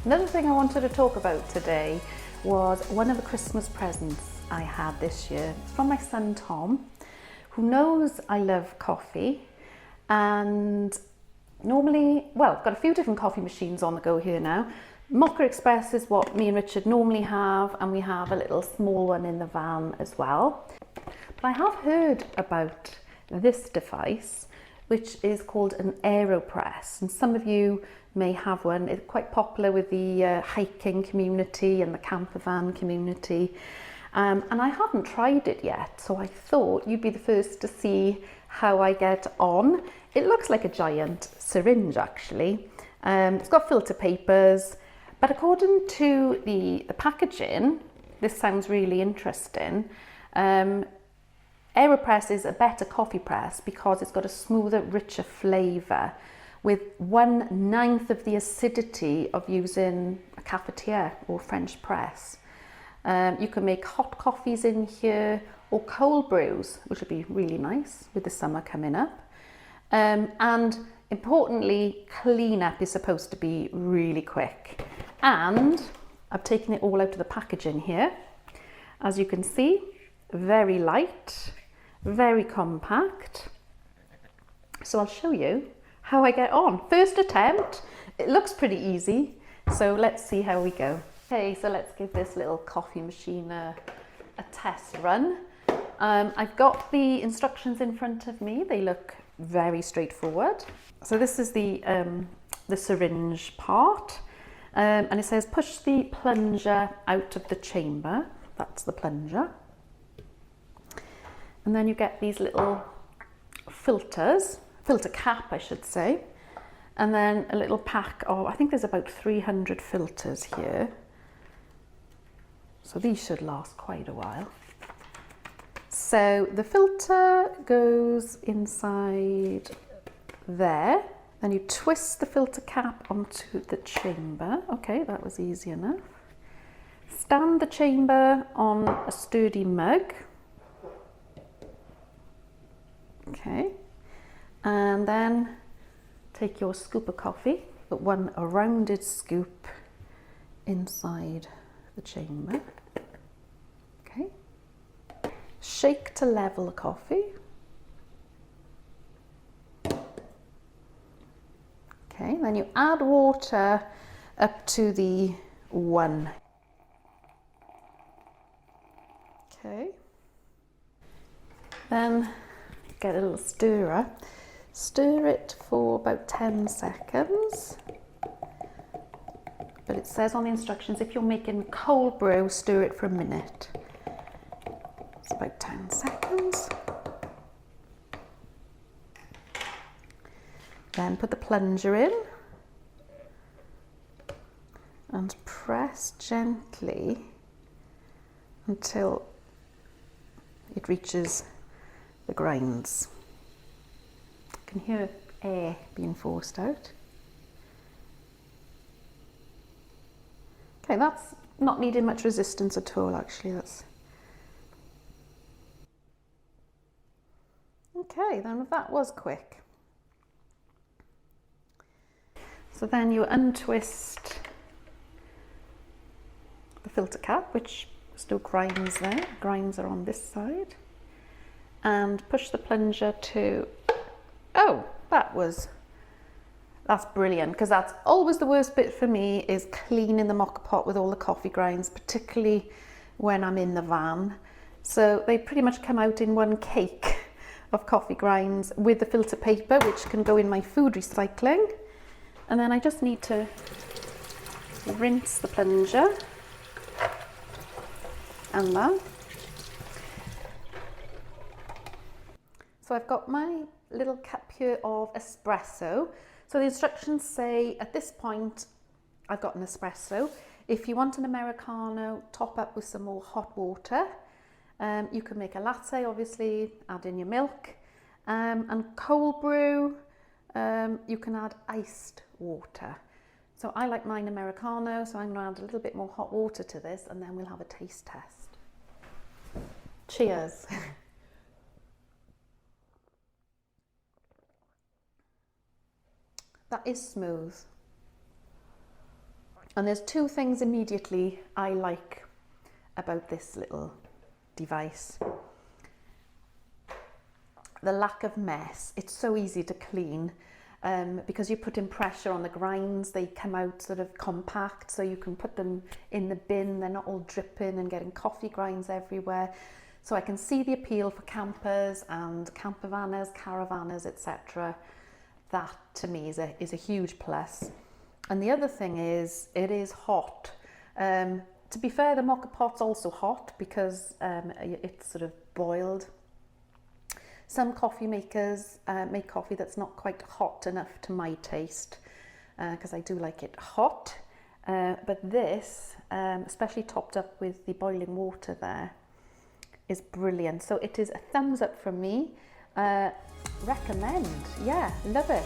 Another thing I wanted to talk about today was one of the Christmas presents I had this year. It's from my son Tom, who knows I love coffee, and normally, well, I've got a few different coffee machines on the go here now. Mocha Express is what me and Richard normally have, and we have a little small one in the van as well. But I have heard about this device, which is called an Aeropress, and some of you may have one. It's quite popular with the hiking community and the camper van community, and I haven't tried it yet, so I thought you'd be the first to see how I get on. It looks like a giant syringe actually. It's got filter papers, but according to the packaging, this sounds really interesting. Aeropress is a better coffee press because it's got a smoother, richer flavour with 1/9 of the acidity of using a cafetiere or French press. You can make hot coffees in here or cold brews, which would be really nice with the summer coming up. And importantly, cleanup is supposed to be really quick. And I've taken it all out of the packaging here. As you can see, very light, very compact. So I'll show you how I get on. First attempt, it looks pretty easy. So let's see how we go. Okay, so let's give this little coffee machine a test run. I've got the instructions in front of me. They look very straightforward. So this is the syringe part. And it says push the plunger out of the chamber. That's the plunger. And then you get these little filters, filter cap I should say, and then a little pack of, I think there's about 300 filters here. So these should last quite a while. So the filter goes inside there, then you twist the filter cap onto the chamber. Okay, that was easy enough. Stand the chamber on a sturdy mug. Okay, and then take your scoop of coffee, put a rounded scoop inside the chamber. Okay, shake to level the coffee. Okay, then you add water up to the 1. Okay, then get a little stirrer, stir it for about 10 seconds, but it says on the instructions if you're making cold brew, stir it for a minute. It's about 10 seconds. Then put the plunger in and press gently until it reaches the grinds. You can hear air being forced out. Okay, that's not needing much resistance at all actually. Okay, then that was quick. So then you untwist the filter cap, which still grinds there. Grinds are on this side. And push the plunger to, oh, that's brilliant, because that's always the worst bit for me, is cleaning the mocha pot with all the coffee grinds, particularly when I'm in the van. So they pretty much come out in one cake of coffee grinds with the filter paper, which can go in my food recycling. And then I just need to rinse the plunger and that. So I've got my little cup here of espresso. So the instructions say at this point I've got an espresso. If you want an Americano, top up with some more hot water. You can make a latte, obviously, add in your milk. And cold brew, you can add iced water. So I like mine Americano, so I'm going to add a little bit more hot water to this, and then we'll have a taste test. Cheers. That is smooth. And there's two things immediately I like about this little device. The lack of mess. It's so easy to clean because you're putting pressure on the grinds. They come out sort of compact, so you can put them in the bin. They're not all dripping and getting coffee grinds everywhere. So I can see the appeal for campers and campervanners, caravanners, etc. That to me is a huge plus. And the other thing is, it is hot. To be fair, the mocha pot's also hot because it's sort of boiled. Some coffee makers make coffee that's not quite hot enough to my taste, because I do like it hot. But this, especially topped up with the boiling water there, is brilliant. So it is a thumbs up from me. Recommend. Yeah, love it.